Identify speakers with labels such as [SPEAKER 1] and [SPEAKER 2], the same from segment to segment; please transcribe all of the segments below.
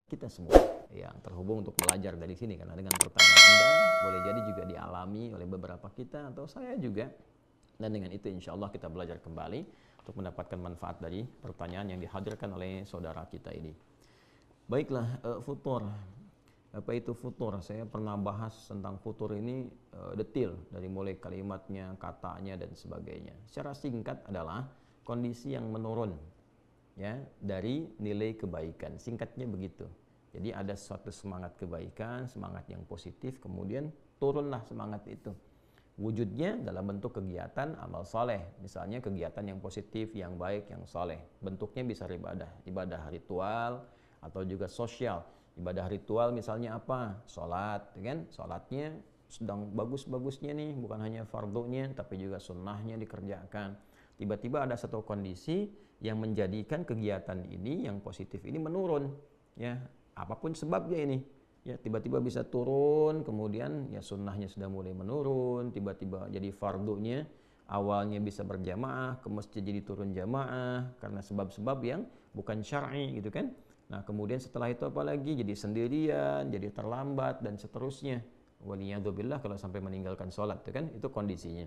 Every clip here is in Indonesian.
[SPEAKER 1] kita semua yang terhubung untuk belajar dari sini, karena dengan pertanyaan Anda boleh jadi juga dialami oleh beberapa kita atau saya juga, dan dengan itu insya Allah kita belajar kembali untuk mendapatkan manfaat dari pertanyaan yang dihadirkan oleh saudara kita ini. Baiklah, futur. Apa itu futur? Saya pernah bahas tentang futur ini detail dari mulai kalimatnya, katanya dan sebagainya. Secara singkat adalah kondisi yang menurun ya dari nilai kebaikan. Singkatnya begitu. Jadi ada suatu semangat kebaikan, semangat yang positif, kemudian turunlah semangat itu. Wujudnya dalam bentuk kegiatan amal soleh, misalnya kegiatan yang positif, yang baik, yang soleh. Bentuknya bisa ibadah ritual atau juga sosial. Ibadah ritual misalnya apa? Sholat, kan? Sholatnya sedang bagus-bagusnya nih, bukan hanya fardunya, tapi juga sunnahnya dikerjakan. Tiba-tiba ada satu kondisi yang menjadikan kegiatan ini yang positif ini menurun, ya apapun sebabnya ini, ya tiba-tiba bisa turun, kemudian ya sunnahnya sudah mulai menurun, tiba-tiba jadi fardunya awalnya bisa berjamaah, ke masjid jadi turun jamaah karena sebab-sebab yang bukan syar'i gitu kan. Nah kemudian setelah itu apalagi jadi sendirian, jadi terlambat dan seterusnya. Waliyadzubillah kalau sampai meninggalkan sholat itu kan, itu kondisinya.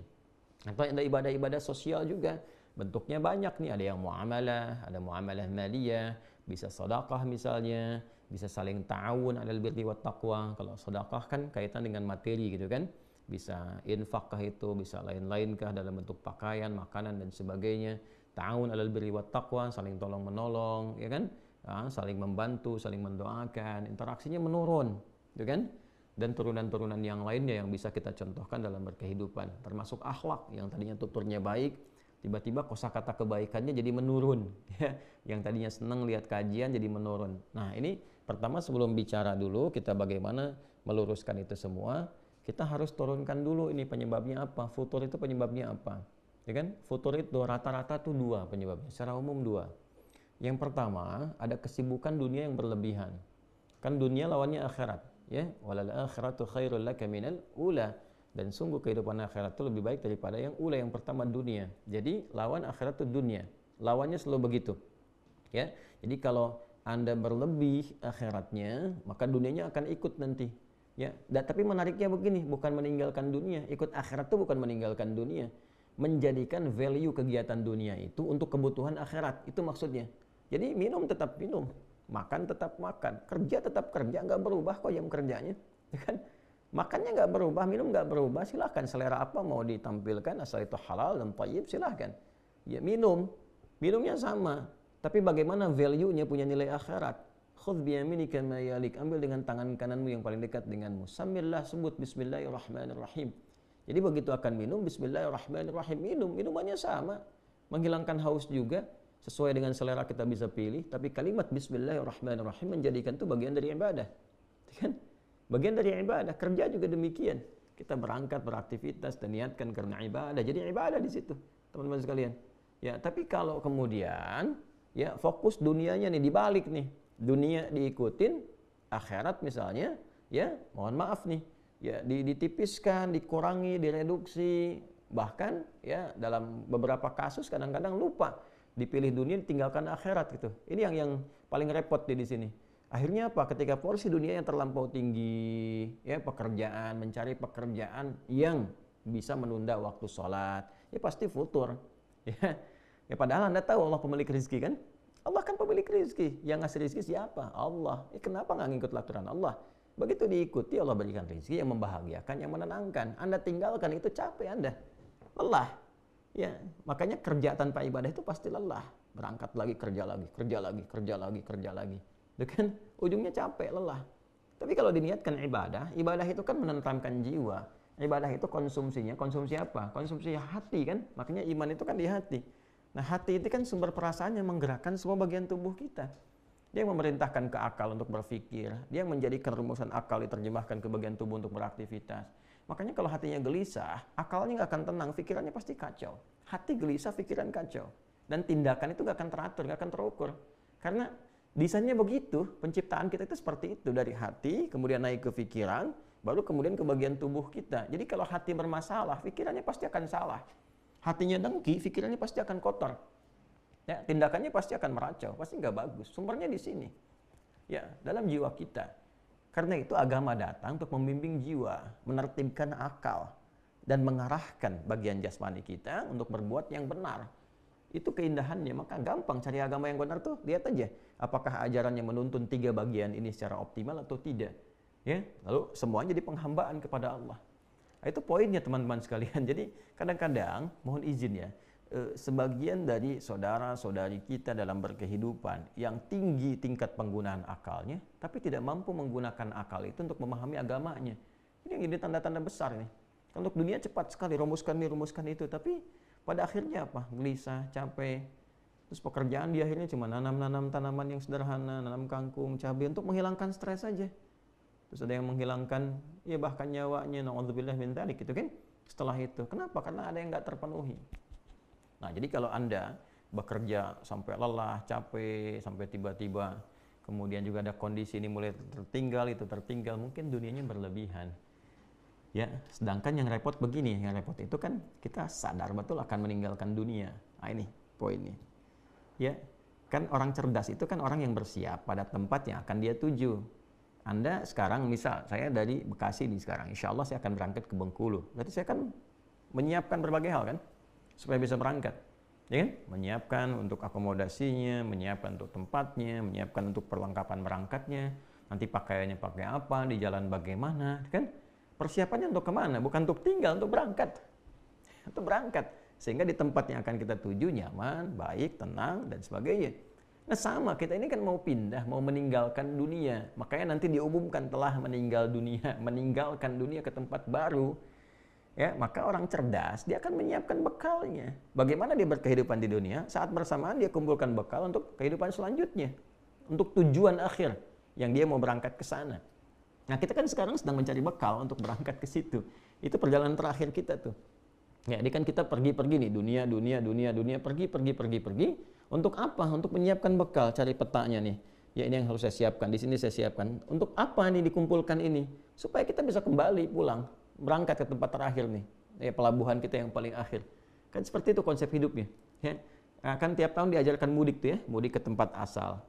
[SPEAKER 1] Atau ada ibadah-ibadah sosial juga, bentuknya banyak nih, ada yang muamalah, ada muamalah maliyah, bisa sedekah misalnya, bisa saling ta'awun 'alal birri wat taqwa. Kalau sedekah kan kaitan dengan materi gitu kan, bisa infak kah itu, bisa lain-lain kah dalam bentuk pakaian, makanan dan sebagainya. Ta'awun 'alal birri wat taqwa, saling tolong menolong, ya kan? Saling membantu, saling mendoakan, interaksinya menurun, gitu kan? Dan turunan-turunan yang lainnya yang bisa kita contohkan dalam berkehidupan, termasuk akhlak yang tadinya tuturnya baik, tiba-tiba kosakata kebaikannya jadi menurun, ya. Yang tadinya senang lihat kajian jadi menurun. Nah ini pertama sebelum bicara dulu kita bagaimana meluruskan itu semua, kita harus turunkan dulu ini penyebabnya apa, futur itu penyebabnya apa, ya kan? Futur itu rata-rata tuh dua penyebabnya, secara umum dua. Yang pertama ada kesibukan dunia yang berlebihan, kan dunia lawannya akhirat. Ya, walal akhiratu khairul laka minal ula, dan sungguh kehidupan akhirat itu lebih baik daripada yang ula, yang pertama dunia. Jadi lawan akhirat itu dunia, lawannya selalu begitu, ya. Jadi kalau Anda berlebih akhiratnya, maka dunianya akan ikut nanti, ya. Tapi menariknya begini, bukan meninggalkan dunia, ikut akhirat itu bukan meninggalkan dunia, menjadikan value kegiatan dunia itu untuk kebutuhan akhirat, itu maksudnya. Jadi minum tetap minum, makan tetap makan, kerja tetap kerja, nggak berubah kok jam kerjanya, ya kan? Makannya nggak berubah, minum nggak berubah, silahkan selera apa mau ditampilkan asal itu halal dan thayyib, silahkan. Ya minumnya sama, tapi bagaimana value-nya punya nilai akhirat. Khudh biyaminika ma yalik, ambil dengan tangan kananmu yang paling dekat denganmu. Samillah, sebut bismillahirrahmanirrahim. Jadi begitu akan minum, bismillahirrahmanirrahim, minumannya sama, menghilangkan haus juga. Sesuai dengan selera kita bisa pilih, tapi kalimat bismillahirrahmanirrahim menjadikan itu bagian dari ibadah, kan? Bagian dari ibadah. Kerja juga demikian, kita berangkat beraktivitas dan niatkan karena ibadah, jadi ibadah di situ teman-teman sekalian, ya. Tapi kalau kemudian ya fokus dunianya nih dibalik nih, dunia diikutin, akhirat misalnya ya mohon maaf nih ya ditipiskan, dikurangi, direduksi, bahkan ya dalam beberapa kasus kadang-kadang lupa, dipilih dunia ditinggalkan akhirat gitu. Ini yang paling repot di sini. Akhirnya apa? Ketika porsi dunia yang terlampau tinggi, ya pekerjaan, mencari pekerjaan yang bisa menunda waktu sholat, ya pasti futur. Ya, ya padahal Anda tahu Allah pemilik rezeki kan? Allah kan pemilik rezeki. Yang ngasih rezeki siapa? Allah. Kenapa nggak ngikut aturan Allah? Begitu diikuti Allah berikan rezeki yang membahagiakan, yang menenangkan. Anda tinggalkan itu capek Anda, lelah. Ya, makanya kerja tanpa ibadah itu pasti lelah. Berangkat lagi, kerja lagi, kerja lagi, kerja lagi, kerja lagi. Itu kan ujungnya capek, lelah. Tapi kalau diniatkan ibadah, ibadah itu kan menenteramkan jiwa. Ibadah itu konsumsinya, konsumsi apa? Konsumsi hati kan? Makanya iman itu kan di hati. Nah, hati itu kan sumber perasaan yang menggerakkan semua bagian tubuh kita. Dia yang memerintahkan ke akal untuk berpikir. Dia yang menjadikan rumusan akal diterjemahkan ke bagian tubuh untuk beraktivitas. Makanya kalau hatinya gelisah, akalnya nggak akan tenang, pikirannya pasti kacau. Hati gelisah, pikiran kacau. Dan tindakan itu nggak akan teratur, nggak akan terukur. Karena desainnya begitu, penciptaan kita itu seperti itu. Dari hati, kemudian naik ke pikiran, baru kemudian ke bagian tubuh kita. Jadi kalau hati bermasalah, pikirannya pasti akan salah. Hatinya dengki, pikirannya pasti akan kotor. Ya, tindakannya pasti akan meracau, pasti nggak bagus. Sumbernya di sini. ya dalam jiwa kita. Karena itu agama datang untuk membimbing jiwa, menertibkan akal, dan mengarahkan bagian jasmani kita untuk berbuat yang benar. Itu keindahannya, maka gampang cari agama yang benar tuh, lihat aja apakah ajarannya menuntun 3 bagian ini secara optimal atau tidak. Ya, lalu semuanya jadi penghambaan kepada Allah. Nah, itu poinnya teman-teman sekalian. Jadi kadang-kadang mohon izin ya, sebagian dari saudara-saudari kita dalam berkehidupan yang tinggi tingkat penggunaan akalnya, tapi tidak mampu menggunakan akal itu untuk memahami agamanya. Ini yang jadi tanda-tanda besar nih. Untuk dunia cepat sekali rumuskan ini, rumuskan itu, tapi pada akhirnya apa? Gelisah, capek. Terus pekerjaan di akhirnya cuma nanam-nanam tanaman yang sederhana, nanam kangkung, cabai untuk menghilangkan stres saja. Terus ada yang menghilangkan ya bahkan nyawanya, na'udzubillah min dzalik gitu kan. Setelah itu, kenapa? Karena ada yang nggak terpenuhi. Nah, jadi kalau Anda bekerja sampai lelah, capek, sampai tiba-tiba kemudian juga ada kondisi ini mulai tertinggal, itu tertinggal, mungkin dunianya berlebihan. Ya, sedangkan yang repot begini, yang repot itu kan kita sadar betul akan meninggalkan dunia. Nah, ini poinnya. Ya, kan orang cerdas itu kan orang yang bersiap pada tempat yang akan dia tuju. Anda sekarang, misal saya dari Bekasi nih sekarang, insya Allah saya akan berangkat ke Bengkulu. Berarti saya kan menyiapkan berbagai hal kan, supaya bisa berangkat. Ya kan? Menyiapkan untuk akomodasinya, menyiapkan untuk tempatnya, menyiapkan untuk perlengkapan berangkatnya, nanti pakaiannya pakai apa, di jalan bagaimana, kan? Persiapannya untuk kemana? Bukan untuk tinggal, untuk berangkat. Untuk berangkat. Sehingga di tempat yang akan kita tuju nyaman, baik, tenang, dan sebagainya. Nah sama, kita ini kan mau pindah, mau meninggalkan dunia. Makanya nanti diumumkan telah meninggalkan dunia ke tempat baru. Ya, maka orang cerdas, dia akan menyiapkan bekalnya. Bagaimana dia berkehidupan di dunia, saat bersamaan dia kumpulkan bekal untuk kehidupan selanjutnya. Untuk tujuan akhir, yang dia mau berangkat ke sana. Nah, kita kan sekarang sedang mencari bekal untuk berangkat ke situ. Itu perjalanan terakhir kita tuh. Ya, ini kan kita pergi-pergi nih, dunia, pergi. Untuk apa? Untuk menyiapkan bekal, cari petanya nih. Ya, ini yang harus saya siapkan, di sini saya siapkan. Untuk apa nih dikumpulkan ini? Supaya kita bisa kembali pulang, berangkat ke tempat terakhir nih. Ya, pelabuhan kita yang paling akhir. Kan seperti itu konsep hidupnya. Ya. Nah, kan tiap tahun diajarkan mudik tuh ya, mudik ke tempat asal.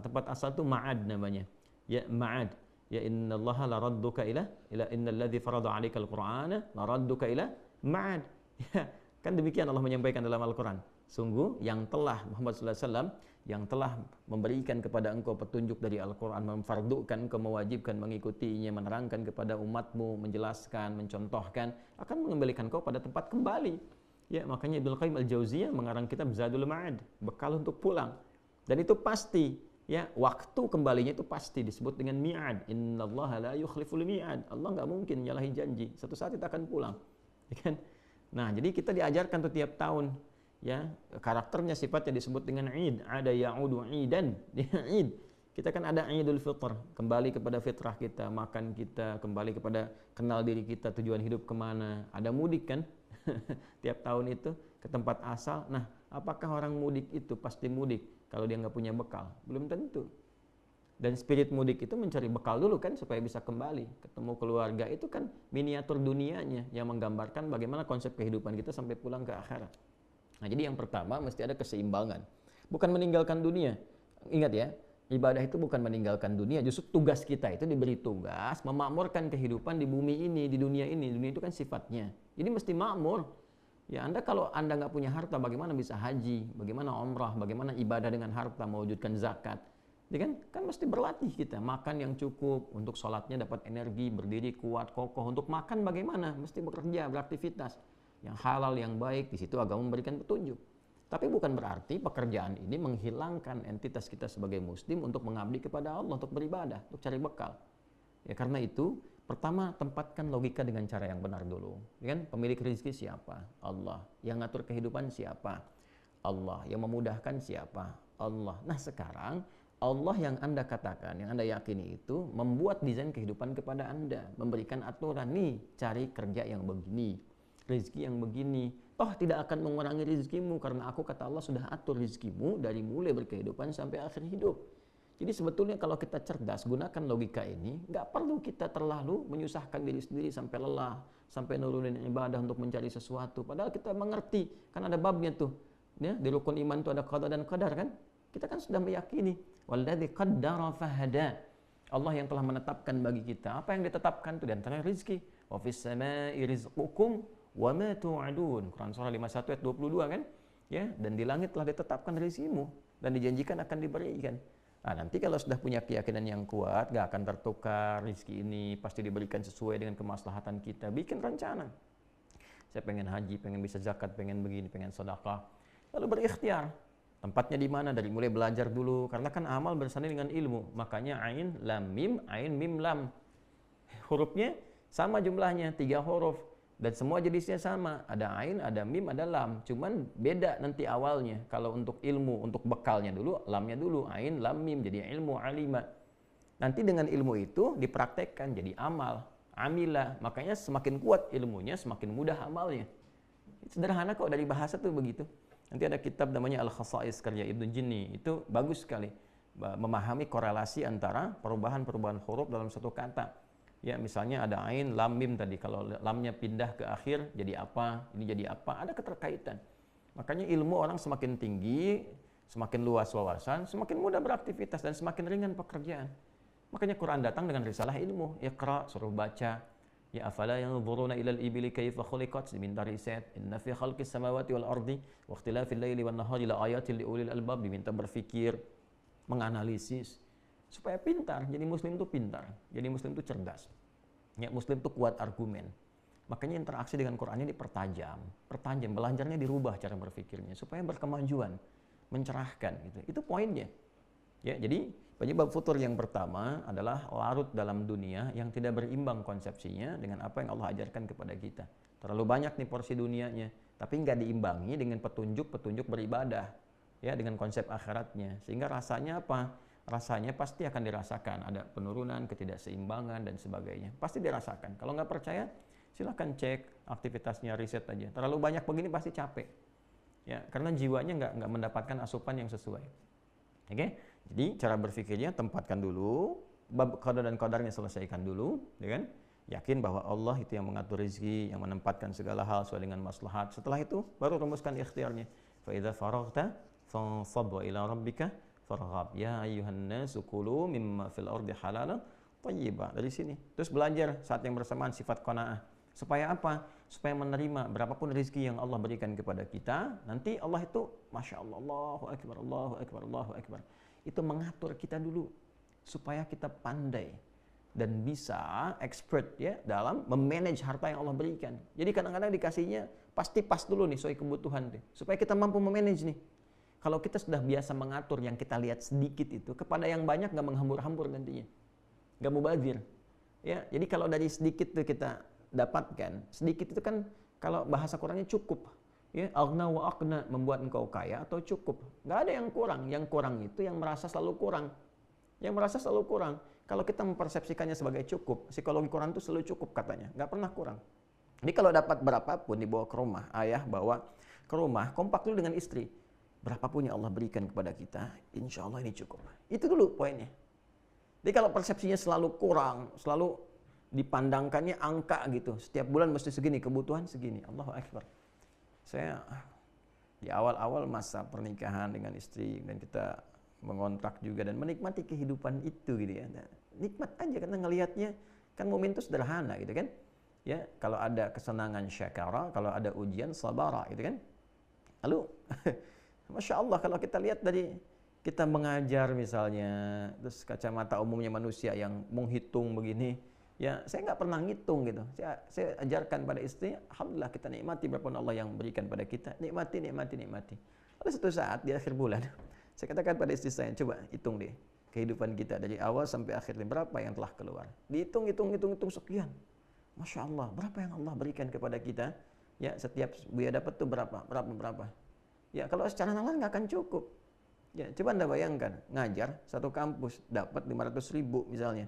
[SPEAKER 1] Tempat asal tuh ma'ad namanya. Ya, ma'ad. Ya innallaha laradduka ila innalladzi farada 'alaikal qur'ana laradduka ila ma'ad. Ya, kan demikian Allah menyampaikan dalam Al-Qur'an. Sungguh yang telah Muhammad sallallahu alaihi wasallam yang telah memberikan kepada engkau petunjuk dari Al-Qur'an, memfardukan engkau mewajibkan mengikutinya, menerangkan kepada umatmu, menjelaskan, mencontohkan, akan mengembalikan engkau pada tempat kembali. Ya, makanya Ibnu Qayyim Al-Jauziyah mengarang kitab Zadul Ma'ad, bekal untuk pulang. Dan itu pasti. Ya, waktu kembalinya itu pasti disebut dengan mi'ad. Innallaha la yukhliful mi'ad. Allah nggak mungkin nyalahi janji. Satu saat kita akan pulang. Ya kan? Nah, jadi kita diajarkan tuh tiap tahun. Ya, karakternya sifatnya disebut dengan id. Ada ya'udu idan. Id. Kita kan ada Idul Fitr. Kembali kepada fitrah kita, makan kita, kembali kepada kenal diri kita, tujuan hidup kemana. Ada mudik kan? Tiap tahun itu ke tempat asal. Nah, apakah orang mudik itu pasti mudik kalau dia nggak punya bekal? Belum tentu. Dan spirit mudik itu mencari bekal dulu kan supaya bisa kembali. Ketemu keluarga itu kan miniatur dunianya yang menggambarkan bagaimana konsep kehidupan kita sampai pulang ke akhirat. Nah, jadi yang pertama mesti ada keseimbangan. Bukan meninggalkan dunia. Ingat ya, ibadah itu bukan meninggalkan dunia. Justru tugas kita itu diberi tugas memakmurkan kehidupan di bumi ini, di dunia ini. Dunia itu kan sifatnya. Jadi mesti makmur. Ya, kalau Anda nggak punya harta, bagaimana bisa haji, bagaimana umrah, bagaimana ibadah dengan harta, mewujudkan zakat. Ya kan mesti berlatih kita, makan yang cukup, untuk sholatnya dapat energi, berdiri kuat, kokoh. Untuk makan bagaimana? Mesti bekerja, beraktivitas. Yang halal, yang baik, di situ agama memberikan petunjuk. Tapi bukan berarti pekerjaan ini menghilangkan entitas kita sebagai muslim untuk mengabdi kepada Allah, untuk beribadah, untuk cari bekal. Ya, karena itu, pertama, tempatkan logika dengan cara yang benar dulu. Kan? Pemilik rezeki siapa? Allah. Yang ngatur kehidupan siapa? Allah. Yang memudahkan siapa? Allah. Nah sekarang, Allah yang Anda katakan, yang Anda yakini itu, membuat desain kehidupan kepada Anda. Memberikan aturan, nih, cari kerja yang begini, rezeki yang begini. Toh tidak akan mengurangi rezekimu, karena aku, kata Allah, sudah atur rezekimu dari mulai berkehidupan sampai akhir hidup. Jadi sebetulnya kalau kita cerdas, gunakan logika ini, nggak perlu kita terlalu menyusahkan diri sendiri sampai lelah, sampai nurunin ibadah untuk mencari sesuatu. Padahal kita mengerti, kan ada babnya tuh. Ya, di rukun iman itu ada qada dan qadar kan? Kita kan sudah meyakini, Walladzi qaddara fahada. Allah yang telah menetapkan bagi kita. Apa yang ditetapkan itu di antara rezeki. Wa fis samaa'i rizqukum wa ma tu'adun. Quran surah 51 ayat 22 kan? Ya, dan di langit telah ditetapkan rezekimu dan dijanjikan akan diberikan. Nah, nanti kalau sudah punya keyakinan yang kuat, gak akan tertukar rezeki ini, pasti diberikan sesuai dengan kemaslahatan kita. Bikin rencana. Saya pengen haji, pengen bisa zakat, pengen begini, pengen sedekah. Lalu berikhtiar. Tempatnya di mana? Dari mulai belajar dulu. Karena kan amal bersanding dengan ilmu. Makanya ain, lam, mim, lam. Hurufnya sama jumlahnya, 3 huruf. Dan semua jenisnya sama. Ada ain, ada mim, ada lam. Cuman beda nanti awalnya. Kalau untuk ilmu, untuk bekalnya dulu, lamnya dulu. Ain, lam, mim. Jadi ilmu, alima. Nanti dengan ilmu itu dipraktekkan jadi amal. Amila. Makanya semakin kuat ilmunya, semakin mudah amalnya. Sederhana kok, dari bahasa tuh begitu. Nanti ada kitab namanya Al-Khasa'is karya Ibnu Jinni. Itu bagus sekali. Memahami korelasi antara perubahan-perubahan huruf dalam satu kata. Ya, misalnya ada ain, lam, mim tadi. Kalau lamnya pindah ke akhir, jadi apa? Ini jadi apa? Ada keterkaitan. Makanya ilmu orang semakin tinggi, semakin luas wawasan, semakin mudah beraktivitas, dan semakin ringan pekerjaan. Makanya Quran datang dengan risalah ilmu. Iqra, suruh baca. Ya afala yanzuruna ilal ibili kaifa khuliqat, diminta riset. Inna fi khalqis samawati wal ardi wa ikhtilafil laili wan nahari la ayatil liulil albab, diminta berpikir, menganalisis supaya pintar. Jadi muslim itu pintar, jadi muslim itu cerdas. Ya, muslim itu kuat argumen. Makanya interaksi dengan Qurannya dipertajam, belajarnya dirubah cara berpikirnya supaya berkemajuan, mencerahkan gitu. Itu poinnya. Ya, jadi penyebab futur yang pertama adalah larut dalam dunia yang tidak berimbang konsepsinya dengan apa yang Allah ajarkan kepada kita. Terlalu banyak nih porsi dunianya, tapi nggak diimbangi dengan petunjuk-petunjuk beribadah, ya, dengan konsep akhiratnya. Sehingga rasanya apa? Rasanya pasti akan dirasakan. Ada penurunan, ketidakseimbangan, dan sebagainya. Pasti dirasakan. Kalau nggak percaya, silahkan cek aktivitasnya, riset aja. Terlalu banyak begini pasti capek. Ya, karena jiwanya nggak mendapatkan asupan yang sesuai. Oke? Jadi cara berpikirnya tempatkan dulu, bab qada dan qadarnya selesaikan dulu, ya kan? Yakin bahwa Allah itu yang mengatur rezeki, yang menempatkan segala hal sesuai dengan maslahat. Setelah itu baru rumuskan ikhtiarnya. Fa idza faraghta fansab wa ila rabbika farghab. Ya ayyuhan nasu kulu mimma fil ardi halalan thayyiba. Dari sini. Terus belajar saat yang bersamaan sifat qanaah. Supaya apa? Supaya menerima berapapun rezeki yang Allah berikan kepada kita. Nanti Allah itu Masya Allah, Allahu Akbar, Allahu Akbar, Allahu Akbar. Itu mengatur kita dulu supaya kita pandai dan bisa expert ya dalam memanage harta yang Allah berikan. Jadi kadang-kadang dikasihnya pasti pas dulu nih sesuai kebutuhan deh, supaya kita mampu memanage nih. Kalau kita sudah biasa mengatur yang kita lihat sedikit itu kepada yang banyak, nggak menghambur-hambur nantinya, nggak mubazir. Ya, jadi kalau dari sedikit tuh kita dapatkan, sedikit itu kan kalau bahasa Qurannya cukup. Ya, aghna wa aqna, membuat engkau kaya atau cukup. Nggak ada yang kurang. Yang kurang itu yang merasa selalu kurang. Yang merasa selalu kurang. Kalau kita mempersepsikannya sebagai cukup, psikologi Quran itu selalu cukup katanya. Nggak pernah kurang. Jadi kalau dapat berapapun dibawa ke rumah, ayah bawa ke rumah, kompak dulu dengan istri. Berapapun yang Allah berikan kepada kita, insya Allah ini cukup. Itu dulu poinnya. Jadi kalau persepsinya selalu kurang, selalu dipandangkannya angka gitu. Setiap bulan mesti segini, kebutuhan segini. Allahu Akbar. Saya di awal-awal masa pernikahan dengan istri dan kita mengontrak juga dan menikmati kehidupan itu gitu ya. Nah, nikmat aja karena ngelihatnya kan momen itu sederhana gitu kan. Ya, kalau ada kesenangan syakara, kalau ada ujian sabara gitu kan. Lalu Masya Allah kalau kita lihat dari kita mengajar misalnya, terus kacamata umumnya manusia yang menghitung begini, ya saya nggak pernah ngitung gitu. Saya ajarkan pada istri, alhamdulillah kita nikmati berapa Allah yang berikan pada kita. Nikmati. Lalu suatu saat di akhir bulan, saya katakan pada istri saya, coba hitung deh kehidupan kita dari awal sampai akhir ini berapa yang telah keluar. Dihitung sekian. Masya Allah, berapa yang Allah berikan kepada kita? Ya setiap buaya dapat tuh berapa. Ya kalau secara nalar nggak akan cukup. Ya coba Anda bayangkan, ngajar satu kampus dapat 500.000 misalnya.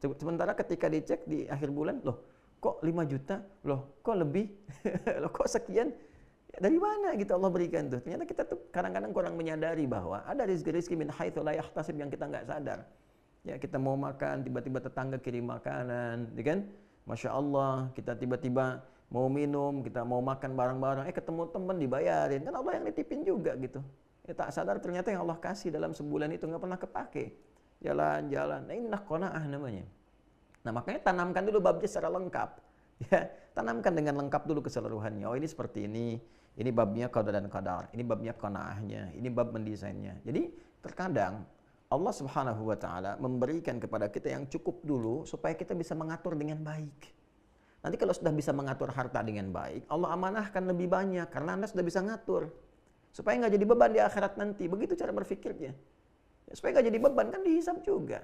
[SPEAKER 1] Sementara ketika dicek di akhir bulan, loh kok 5 juta, loh kok lebih, loh kok sekian, ya, dari mana gitu Allah berikan tuh. Ternyata kita tuh kadang-kadang kurang menyadari bahwa ada rezeki min haitsu la yahtasib yang kita nggak sadar. Ya kita mau makan, tiba-tiba tetangga kirim makanan, ya kan? Masya Allah, kita tiba-tiba mau minum, kita mau makan bareng-bareng, ketemu teman dibayarin, kan Allah yang nitipin juga gitu. Tak sadar ternyata yang Allah kasih dalam sebulan itu nggak pernah kepake. Jalan-jalan. Nah, ini qanaah namanya. Nah, makanya tanamkan dulu babnya secara lengkap. Ya, tanamkan dengan lengkap dulu keseluruhannya. Oh, ini seperti ini. Ini babnya qada dan qadar. Ini babnya qanaahnya. Ini bab mendesainnya. Jadi, terkadang Allah Subhanahu wa taala memberikan kepada kita yang cukup dulu supaya kita bisa mengatur dengan baik. Nanti kalau sudah bisa mengatur harta dengan baik, Allah amanahkan lebih banyak karena Anda sudah bisa ngatur. Supaya nggak jadi beban di akhirat nanti. Begitu cara berpikirnya. Ya, supaya nggak jadi beban, kan dihisab juga.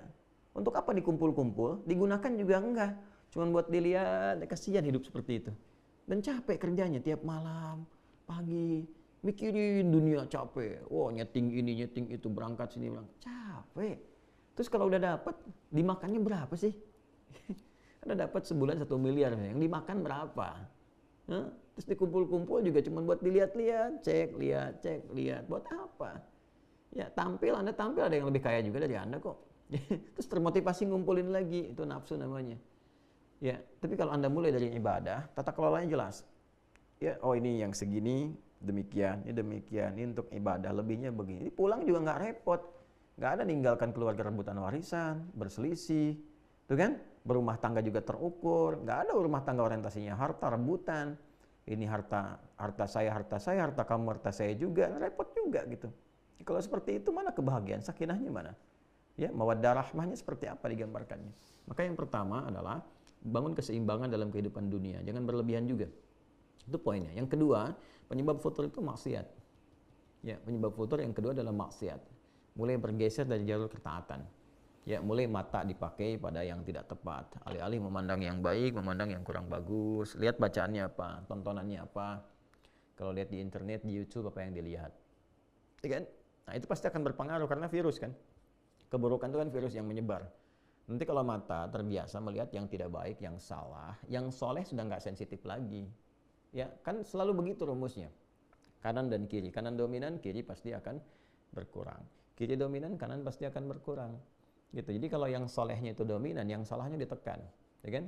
[SPEAKER 1] Untuk apa dikumpul-kumpul? Digunakan juga enggak. Cuman buat dilihat, kasihan hidup seperti itu. Dan capek kerjanya tiap malam, pagi, mikirin dunia capek. Wah, nyeting ini, nyeting itu, berangkat sini, berangkat. Capek. Terus kalau udah dapat, dimakannya berapa sih? Ada dapat sebulan 1 miliar, yang dimakan berapa? Hah? Terus dikumpul-kumpul juga cuma buat dilihat-lihat, cek, lihat. Buat apa? Ya, Anda tampil ada yang lebih kaya juga dari Anda kok. Terus termotivasi ngumpulin lagi, itu nafsu namanya. Ya, tapi kalau Anda mulai dari ibadah, tata kelolanya jelas. Ya, oh ini yang segini, demikian, ini untuk ibadah, lebihnya begini. Pulang juga nggak repot. Nggak ada ninggalkan keluarga rebutan warisan, berselisih. Tuh kan? Berumah tangga juga terukur. Nggak ada rumah tangga orientasinya harta, rebutan. Ini harta saya, harta kamu, harta saya juga. Repot juga gitu. Kalau seperti itu mana kebahagiaan, sakinahnya mana? Ya, mawaddah rahmahnya seperti apa digambarkannya? Maka yang pertama adalah bangun keseimbangan dalam kehidupan dunia, jangan berlebihan juga. Itu poinnya. Yang kedua, penyebab futur itu maksiat. Ya, penyebab futur yang kedua adalah maksiat. Mulai bergeser dari jalur ketaatan. Ya, mulai mata dipakai pada yang tidak tepat. Alih-alih memandang yang baik, memandang yang kurang bagus. Lihat bacaannya apa, tontonannya apa. Kalau lihat di internet, di YouTube apa yang dilihat. Ya kan? Nah, itu pasti akan berpengaruh karena virus kan. Keburukan itu kan virus yang menyebar. Nanti kalau mata terbiasa melihat yang tidak baik, yang salah, yang soleh sudah nggak sensitif lagi. Ya, kan selalu begitu rumusnya. Kanan dan kiri. Kanan dominan, kiri pasti akan berkurang. Kiri dominan, kanan pasti akan berkurang. Gitu. Jadi kalau yang solehnya itu dominan, yang salahnya ditekan. Ya kan?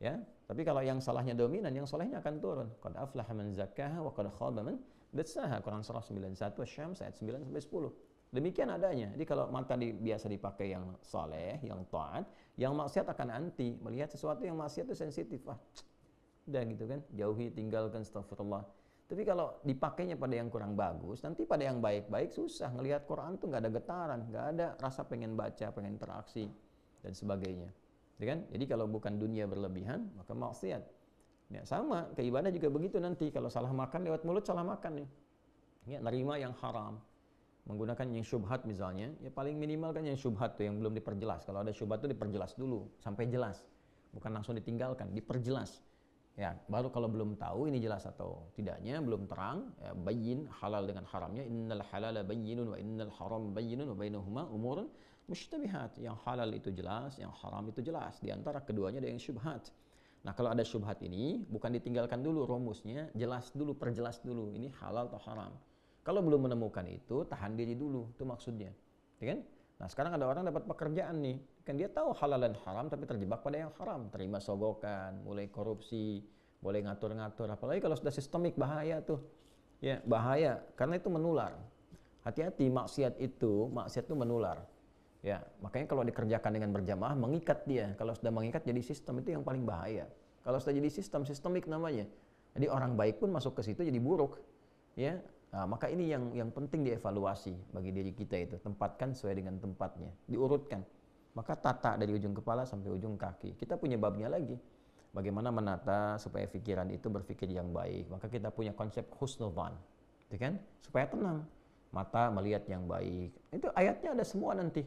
[SPEAKER 1] Ya. Tapi kalau yang salahnya dominan, yang solehnya akan turun. Qad aflaha man zakkaha wa qad khaba man dassaha. Quran surah 91 Asy-Syams ayat 9 sampai 10. Demikian adanya. Jadi kalau mata biasa dipakai yang saleh, yang taat, yang maksiat akan anti. Melihat sesuatu yang maksiat itu sensitif. Udah gitu kan, jauhi, tinggalkan, astagfirullah. Tapi kalau dipakainya pada yang kurang bagus, nanti pada yang baik-baik susah. Ngelihat Quran tuh nggak ada getaran, nggak ada rasa pengen baca, pengen interaksi, dan sebagainya. Ya kan? Jadi kalau bukan dunia berlebihan, maka maksiat. Ya, sama, ke ibadah juga begitu nanti. Kalau salah makan lewat mulut, salah makan nih. Ya, nerima yang haram. Menggunakan yang syubhat misalnya, ya paling minimal kan yang syubhat tuh yang belum diperjelas. Kalau ada syubhat tuh diperjelas dulu sampai jelas, bukan langsung ditinggalkan, diperjelas. Ya, baru kalau belum tahu ini jelas atau tidaknya, belum terang, ya, bayyin halal dengan haramnya. Innal halala bayyinun wa innal haram bayyinun wa bainahuma umurun mushtabihat. Yang halal itu jelas, yang haram itu jelas. Di antara keduanya ada yang syubhat. Nah, kalau ada syubhat ini bukan ditinggalkan dulu rumusnya, jelas dulu, perjelas dulu ini halal atau haram. Kalau belum menemukan itu, tahan diri dulu, itu maksudnya. Ya kan? Nah, sekarang ada orang dapat pekerjaan nih, kan dia tahu halal dan haram tapi terjebak pada yang haram, terima sogokan, mulai korupsi, boleh ngatur-ngatur, apalagi kalau sudah sistemik bahaya tuh. Ya, bahaya karena itu menular. Hati-hati, maksiat itu menular. Ya, makanya kalau dikerjakan dengan berjamaah mengikat dia. Kalau sudah mengikat jadi sistem, itu yang paling bahaya. Kalau sudah jadi sistemik namanya. Jadi orang baik pun masuk ke situ jadi buruk. Ya. Nah, maka ini yang penting dievaluasi bagi diri kita itu, tempatkan sesuai dengan tempatnya, diurutkan. Maka tata dari ujung kepala sampai ujung kaki. Kita punya babnya lagi. Bagaimana menata supaya pikiran itu berpikir yang baik. Maka kita punya konsep husnudzan, gitu kan? Supaya tenang. Mata melihat yang baik. Itu ayatnya ada semua nanti.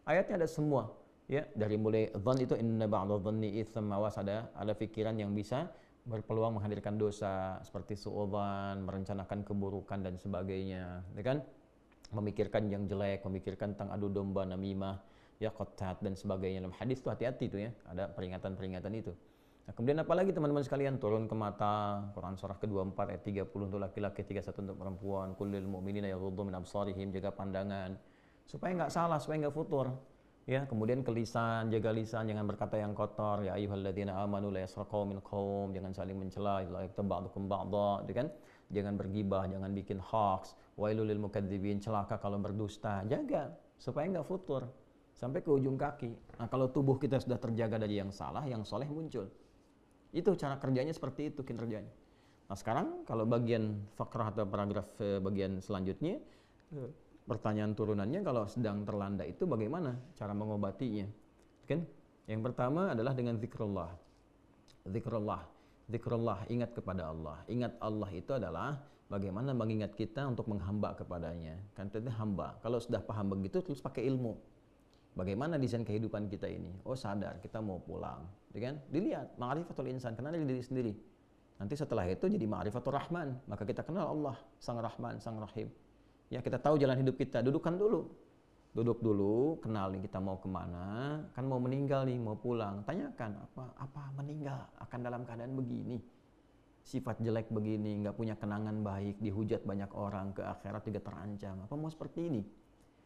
[SPEAKER 1] Ayatnya ada semua. Ya, dari mulai dzan itu inna ba'dadh dhanni itsam, awas ada pikiran yang bisa berpeluang menghadirkan dosa seperti suudzon, merencanakan keburukan dan sebagainya, ya kan? Memikirkan yang jelek, memikirkan tentang adu domba, namimah, ya qatat dan sebagainya. Dalam hadis itu hati-hati tuh ya, ada peringatan-peringatan itu. Nah, kemudian apalagi teman-teman sekalian, turun ke mata, Quran surah ke-24 ayat 30 untuk laki-laki, 31 untuk perempuan, kullil mu'minina yaghuddu min absarihim, jaga pandangan supaya enggak salah, supaya enggak futur. Ya, kemudian ke lisan, jaga lisan, jangan berkata yang kotor. Ya ayyuhalladzina amanu la yasraqu min qaum, jangan saling mencela, la yaktab ba'dukum ba'dha, gitu kan? jangan bergibah, jangan bikin hoax, wailul lil mukadzibin, celaka kalau berdusta. Jaga supaya nggak futur sampai ke ujung kaki. Nah, kalau tubuh kita sudah terjaga dari yang salah, yang soleh muncul. Itu cara kerjanya, seperti itu kinerjanya. Nah, sekarang kalau bagian fakrah atau paragraf bagian selanjutnya, pertanyaan turunannya, kalau sedang terlanda itu bagaimana cara mengobatinya? Kan? Yang pertama adalah dengan zikrullah. Zikrullah, ingat kepada Allah. Ingat Allah itu adalah bagaimana mengingat kita untuk menghamba kepadanya. Kan itu hamba. Kalau sudah paham begitu, terus pakai ilmu. Bagaimana desain kehidupan kita ini? Oh, sadar kita mau pulang, kan? Dilihat ma'rifatul insan, kenal diri sendiri. Nanti setelah itu jadi ma'rifatul rahman, maka kita kenal Allah, sang rahman, sang rahim. Ya, kita tahu jalan hidup kita. Duduk dulu, kenal nih kita mau kemana. Kan mau meninggal nih, mau pulang. Tanyakan apa meninggal akan dalam keadaan begini, sifat jelek begini, nggak punya kenangan baik, dihujat banyak orang, ke akhirat juga terancam. Apa mau seperti ini?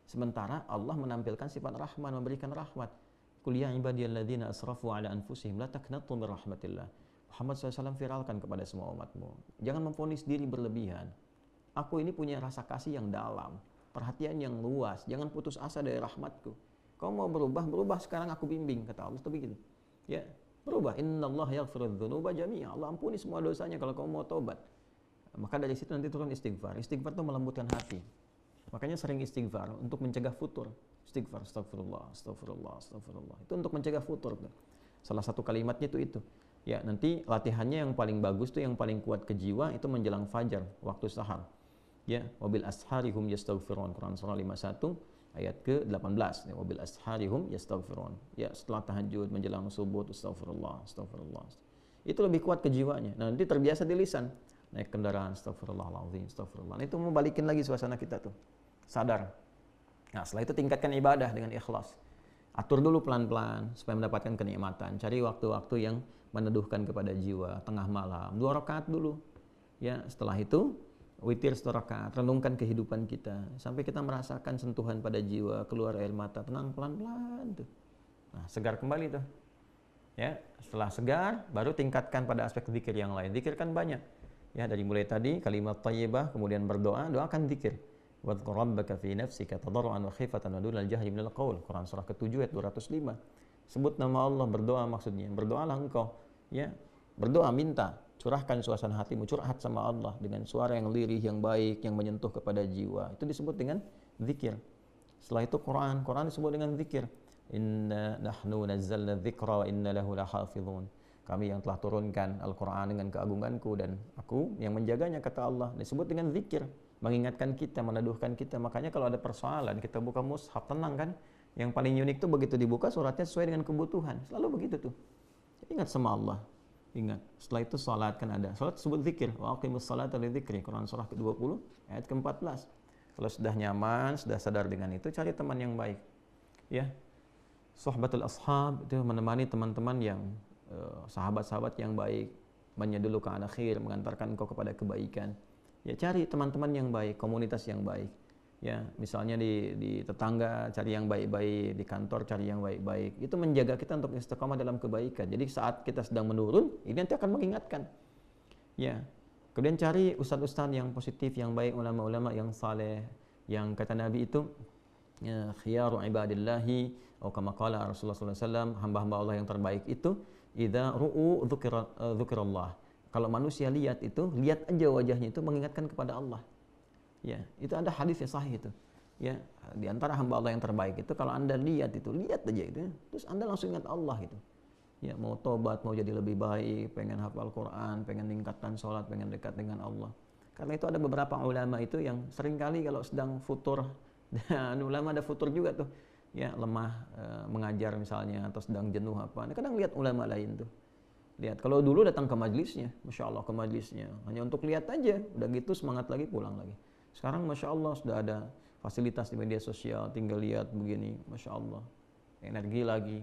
[SPEAKER 1] Sementara Allah menampilkan sifat rahman, memberikan rahmat. Qul ya ibadiyalladzina asrafu ala anfusihim la taqnatu min rahmatillah. Muhammad SAW viralkan kepada semua umatmu, jangan memvonis diri berlebihan. Aku ini punya rasa kasih yang dalam, perhatian yang luas, jangan putus asa dari rahmatku. Kau mau berubah sekarang aku bimbing, kata Allah. Itu begitu. Ya, berubah. Innallaha yaghfirudz dzunuba jami'a. Allah ampuni semua dosanya kalau kau mau tobat. Maka dari situ nanti turun istighfar. Istighfar itu melembutkan hati. Makanya sering istighfar untuk mencegah futur. Istighfar, astagfirullah. Itu untuk mencegah futur. Salah satu kalimatnya itu. Ya, nanti latihannya yang paling bagus tuh, yang paling kuat ke jiwa itu menjelang fajar, waktu sahar. Ya, wabil asharihum yastaghfirun. Quran surah 51 ayat ke-18. Ya, wabil asharihum yastaghfirun. Ya, setelah tahajud menjelang subuh astagfirullah. Itu lebih kuat ke jiwanya. Nah, nanti terbiasa di lisan. Naik kendaraan astagfirullahaladzim, astagfirullah. Itu mau balikin lagi suasana kita tuh. Sadar. Nah, setelah itu tingkatkan ibadah dengan ikhlas. Atur dulu pelan-pelan supaya mendapatkan kenikmatan. Cari waktu-waktu yang meneduhkan kepada jiwa, tengah malam, 2 rakaat dulu. Ya, setelah itu witir 1 rakaat, renungkan kehidupan kita sampai kita merasakan sentuhan pada jiwa, keluar air mata, tenang pelan-pelan tuh. Nah, segar kembali tuh. Ya, setelah segar baru tingkatkan pada aspek zikir yang lain. Zikir kan banyak. Ya, dari mulai tadi kalimat thayyibah, kemudian berdoa, doakan zikir. Wadhkur rabbaka fi nafsika tadarruan wa khifatan wa dunal jahri minal qaul. Quran surah ke-7 ayat 205. Sebut nama Allah, berdoa maksudnya. Berdoalah engkau, ya. Berdoa, minta, curahkan suasana hatimu, curhat sama Allah dengan suara yang lirih, yang baik, yang menyentuh kepada jiwa. Itu disebut dengan zikir. Setelah itu Quran disebut dengan zikir. Inna nahnu nazzalna dzikra wa inna lahu lahafizun. Kami yang telah turunkan Al-Quran dengan keagunganku dan aku yang menjaganya, kata Allah. Disebut dengan zikir, mengingatkan kita, meneduhkan kita. Makanya kalau ada persoalan, kita buka mushaf, tenang kan? Yang paling unik tuh begitu dibuka suratnya sesuai dengan kebutuhan. Selalu begitu tuh. Ingat sama Allah. Ingat. Setelah itu salat kan ada. Salat disebut zikir. Wa aqimus salata lidzikri. Quran surah ke-20 ayat ke-14. Kalau sudah nyaman, sudah sadar dengan itu, cari teman yang baik. Ya. Sohbatul ashab itu menemani teman-teman yang sahabat-sahabat yang baik, menyedulu ke akhir, mengantarkan engkau kepada kebaikan. Ya, cari teman-teman yang baik, komunitas yang baik. Ya, misalnya di tetangga cari yang baik-baik, di kantor cari yang baik-baik. Itu menjaga kita untuk istiqamah dalam kebaikan. Jadi saat kita sedang menurun, ini nanti akan mengingatkan. Ya. Kemudian cari ustaz-ustaz yang positif, yang baik, ulama-ulama yang saleh, yang kata Nabi itu ya, khiyaru ibadillahi atau kama qala Rasulullah sallallahu alaihi wasallam, hamba-hamba Allah yang terbaik itu idza ru'u dzukirallah. Kalau manusia lihat itu, lihat aja wajahnya itu mengingatkan kepada Allah. Ya, itu ada hadis yang sahih itu. Ya, di antara hamba Allah yang terbaik itu kalau Anda lihat itu, lihat aja itu, terus Anda langsung ingat Allah itu. Ya, mau tobat, mau jadi lebih baik, pengen hafal Quran, pengen tingkatkan sholat, pengen dekat dengan Allah. Karena itu ada beberapa ulama itu yang seringkali kalau sedang futur, dan ulama ada futur juga tuh, ya lemah mengajar misalnya, atau sedang jenuh apa. Kadang lihat ulama lain tuh. Lihat, kalau dulu datang ke majelisnya, Masya Allah ke majelisnya, hanya untuk lihat aja, udah gitu semangat lagi, pulang lagi. Sekarang Masya Allah sudah ada fasilitas di media sosial, tinggal lihat begini, Masya Allah, energi lagi.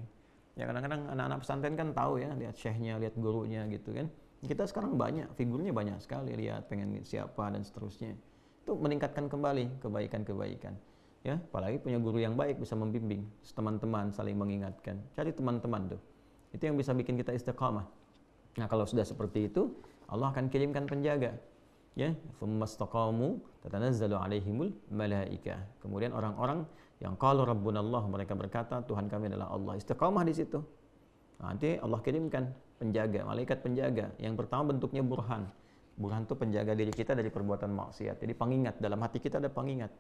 [SPEAKER 1] Ya kadang-kadang anak-anak pesantren kan tahu ya, lihat syekhnya, lihat gurunya gitu kan. Kita sekarang banyak, figurnya banyak sekali, lihat pengen siapa dan seterusnya. Itu meningkatkan kembali kebaikan-kebaikan. Ya, apalagi punya guru yang baik bisa membimbing, teman-teman saling mengingatkan. Cari teman-teman tuh. Itu yang bisa bikin kita istiqamah. Nah, kalau sudah seperti itu, Allah akan kirimkan penjaga. Ya, tsumastaqamu tatanazzalu alaihimul malaikah. Kemudian orang-orang yang qalu rabbunallah, mereka berkata Tuhan kami adalah Allah. Istiqamah di situ. Nah, nanti Allah kirimkan penjaga, malaikat penjaga. Yang pertama bentuknya burhan. Burhan itu penjaga diri kita dari perbuatan maksiat. Jadi pengingat, dalam hati kita ada pengingat.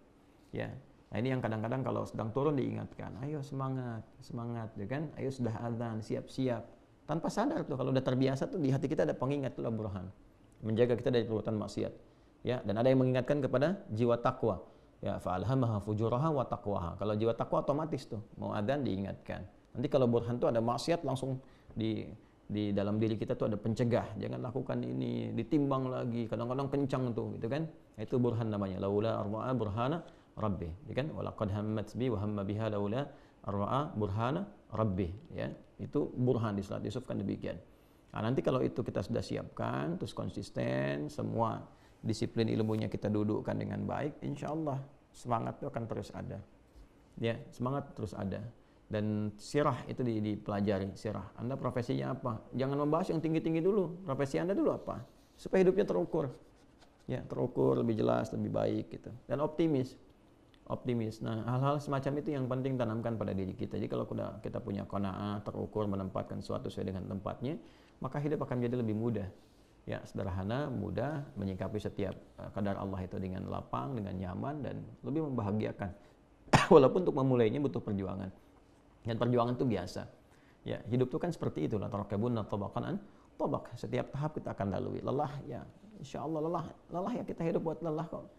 [SPEAKER 1] Ya. Nah, ini yang kadang-kadang kalau sedang turun diingatkan, ayo semangat, semangat, ya kan? Ayo sudah azan, siap-siap. Tanpa sadar tuh kalau udah terbiasa tuh di hati kita ada pengingat, itulah burhan. Menjaga kita dari perbuatan maksiat. Ya, dan ada yang mengingatkan kepada jiwa takwa. Ya, fa'alhamaha fujuraha wa taqwaha. Kalau jiwa takwa otomatis tuh mau adzan diingatkan. Nanti kalau burhan tuh ada maksiat langsung di dalam diri kita tuh ada pencegah. Jangan lakukan ini, ditimbang lagi. Kadang-kadang kencang tuh, gitu kan? Itu burhan namanya. Laula arwa'a burhana rabbi, ya kan? Walaqad hammat bi wa hamma biha laula arwa'a burhana rabbi, ya. Itu burhan di surat Yusuf kan demikian. Nah, nanti kalau itu kita sudah siapkan, terus konsisten, semua disiplin ilmunya kita dudukkan dengan baik, insya Allah semangat itu akan terus ada. Ya, semangat terus ada. Dan sirah itu dipelajari, sirah. Anda profesinya apa? Jangan membahas yang tinggi-tinggi dulu. Profesi Anda dulu apa? Supaya hidupnya terukur. Ya, terukur, lebih jelas, lebih baik gitu. Dan optimis. Optimis. Nah, hal-hal semacam itu yang penting tanamkan pada diri kita. Jadi kalau kita punya qanaah, terukur, menempatkan sesuatu sesuai dengan tempatnya, maka hidup akan menjadi lebih mudah. Ya, sederhana, mudah, menyikapi setiap kadar Allah itu dengan lapang, dengan nyaman, dan lebih membahagiakan. Walaupun untuk memulainya butuh perjuangan. Dan perjuangan itu biasa. Ya, hidup itu kan seperti itu. La tarakabunna tabaqan an tabaq. Setiap tahap kita akan lalui. Lelah, ya, insya Allah lelah. Lelah ya, kita hidup buat lelah kok.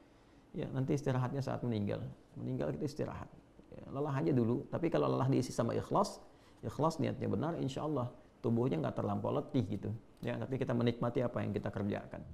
[SPEAKER 1] Ya, nanti istirahatnya saat meninggal. Meninggal kita istirahat. Ya, lelah aja dulu. Tapi kalau lelah diisi sama ikhlas, ikhlas niatnya benar, insya Allah tubuhnya nggak terlampau letih gitu. Ya, tapi kita menikmati apa yang kita kerjakan.